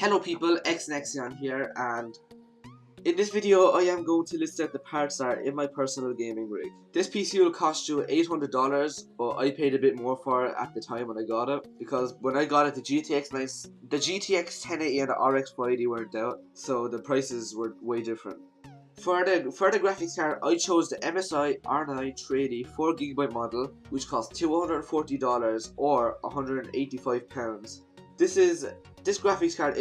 Hello people, XNexion here, and in this video I am going to list out the parts that are in my personal gaming rig. This PC will cost you $800, but I paid a bit more for it at the time when I got it, because when I got it the GTX 1080 and the RX 480 weren't out, so the prices were way different. For the graphics card, I chose the MSI R9 380 4GB model, which cost $240 or £185. This graphics card,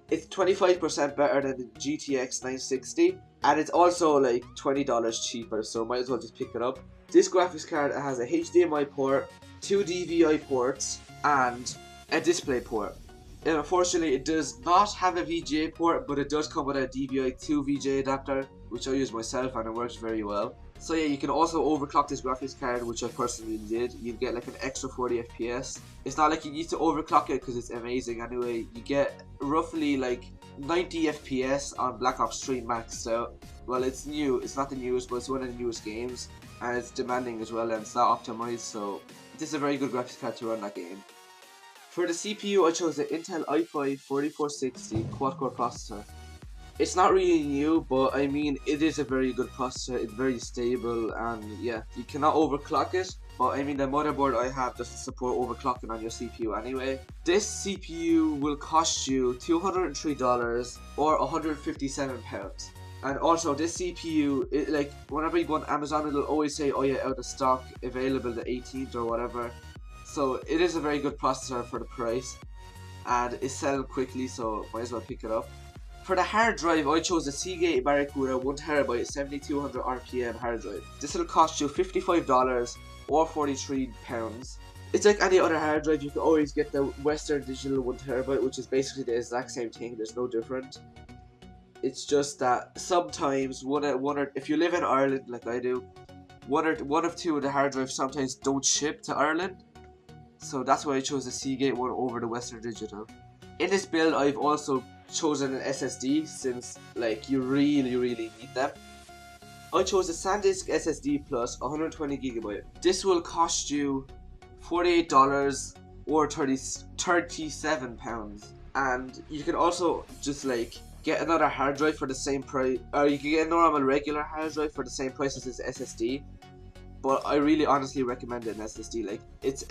it's 25% better than the GTX 960, and it's also like $20 cheaper, so might as well just pick it up. This graphics card has a HDMI port, 2 DVI ports, and a display port. And unfortunately, it does not have a VGA port, but it does come with a DVI 2 VGA adapter, which I use myself and it works very well. So yeah, you can also overclock this graphics card, which I personally did. You get like an extra 40 FPS. It's not like you need to overclock it because it's amazing anyway. You get roughly like 90 FPS on Black Ops 3 maxed out. Well, it's new. It's not the newest, but it's one of the newest games, and it's demanding as well, and it's not optimized. So this is a very good graphics card to run that game. For the CPU, I chose the Intel i5 4460 quad-core processor. It's not really new, but I mean, it is a very good processor. It's very stable, and yeah, you cannot overclock it. But I mean, the motherboard I have doesn't support overclocking on your CPU anyway. This CPU will cost you $203 or £157. And also, this CPU, like whenever you go on Amazon, it'll always say, "Oh yeah, out of stock, available the 18th or whatever." So it is a very good processor for the price, and it's selling quickly, so might as well pick it up. For the hard drive, I chose the Seagate Barracuda 1TB 7200 RPM hard drive. This will cost you $55 or £43. It's like any other hard drive. You can always get the Western Digital 1TB, which is basically the exact same thing. There's no different. It's just that sometimes if you live in Ireland like I do, one of two of the hard drives sometimes don't ship to Ireland. So that's why I chose the Seagate one over the Western Digital. In this build, I've also chosen an SSD since like you really need them. I chose the SanDisk SSD Plus 120GB. This will cost you $48 or £37, and you can also just like get another hard drive for the same price, or you can get a normal regular hard drive for the same price as this SSD. But I really honestly recommend an SSD. Like it's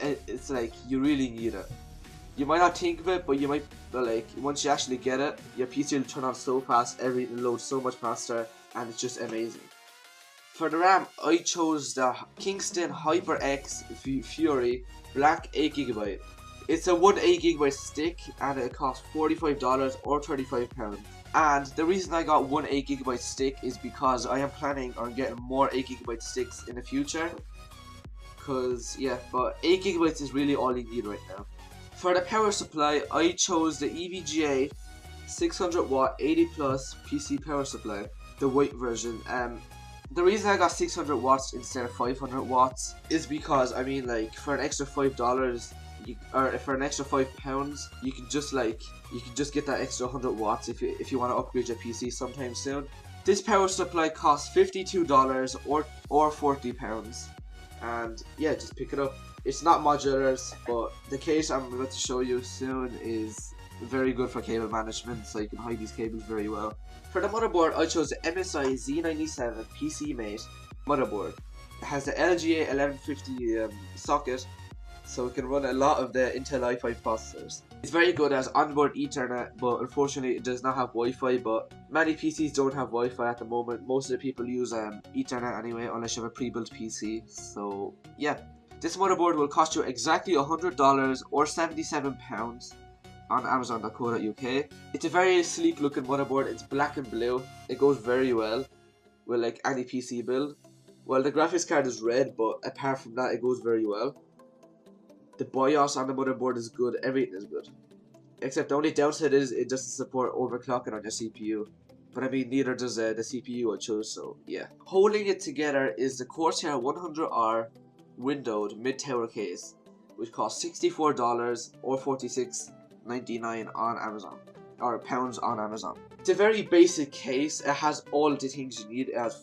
like you really need it. You might not think of it, but you might. But like once you actually get it, your PC will turn on so fast, everything loads so much faster, and it's just amazing. For the RAM, I chose the Kingston HyperX Fury Black 8GB. It's a 1 8GB stick, and it costs $45 or £35. And the reason I got one 8GB stick is because I am planning on getting more 8GB sticks in the future. Cause yeah, but 8GB is really all you need right now. For the power supply, I chose the EVGA 600W 80 plus PC power supply, the white version. The reason I got 600 watts instead of 500 watts is because I mean, like for an extra $5, or for an extra £5, you can just get that extra 100 watts if you want to upgrade your PC sometime soon. This power supply costs $52 or £40, and yeah, just pick it up. It's not modular, but the case I'm about to show you soon is very good for cable management, so you can hide these cables very well. For the motherboard, I chose the MSI Z97 PC Mate motherboard. It has the LGA 1150 socket, so it can run a lot of the Intel i5 processors. It's very good as onboard Ethernet, but unfortunately it does not have Wi-Fi, but many PCs don't have Wi-Fi at the moment. Most of the people use Ethernet anyway, unless you have a pre-built PC, so yeah. This motherboard will cost you exactly $100 or £77 on Amazon.co.uk. It's a very sleek looking motherboard. It's black and blue. It goes very well with like any PC build. Well, the graphics card is red, but apart from that, it goes very well. The BIOS on the motherboard is good. Everything is good, except the only downside is it doesn't support overclocking on your CPU. But I mean, neither does the CPU I chose. So yeah. Holding it together is the Corsair 100R windowed mid-tower case, which costs $64 or $46.99 on Amazon. or pounds on Amazon. It's a very basic case. It has all the things you need. It has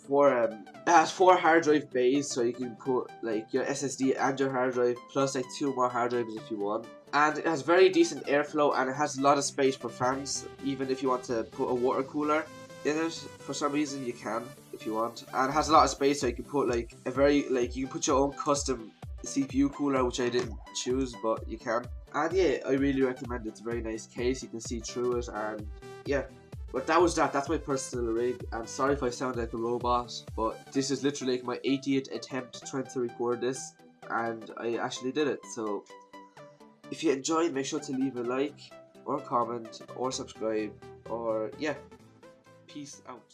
four hard drive bays, so you can put like your SSD and your hard drive, plus like 2 more hard drives if you want. And it has very decent airflow, and it has a lot of space for fans. Even if you want to put a water cooler in it, for some reason you can if you want. And it has a lot of space, so you can put like you can put your own custom CPU cooler, which I didn't choose, but you can. And yeah, I really recommend it. It's a very nice case. You can see through it, and yeah. But that's my personal rig, and sorry if I sound like a robot, but this is literally like my 80th attempt trying to record this, and I actually did it. So if you enjoyed, make sure to leave a like or comment or subscribe, or yeah, peace out.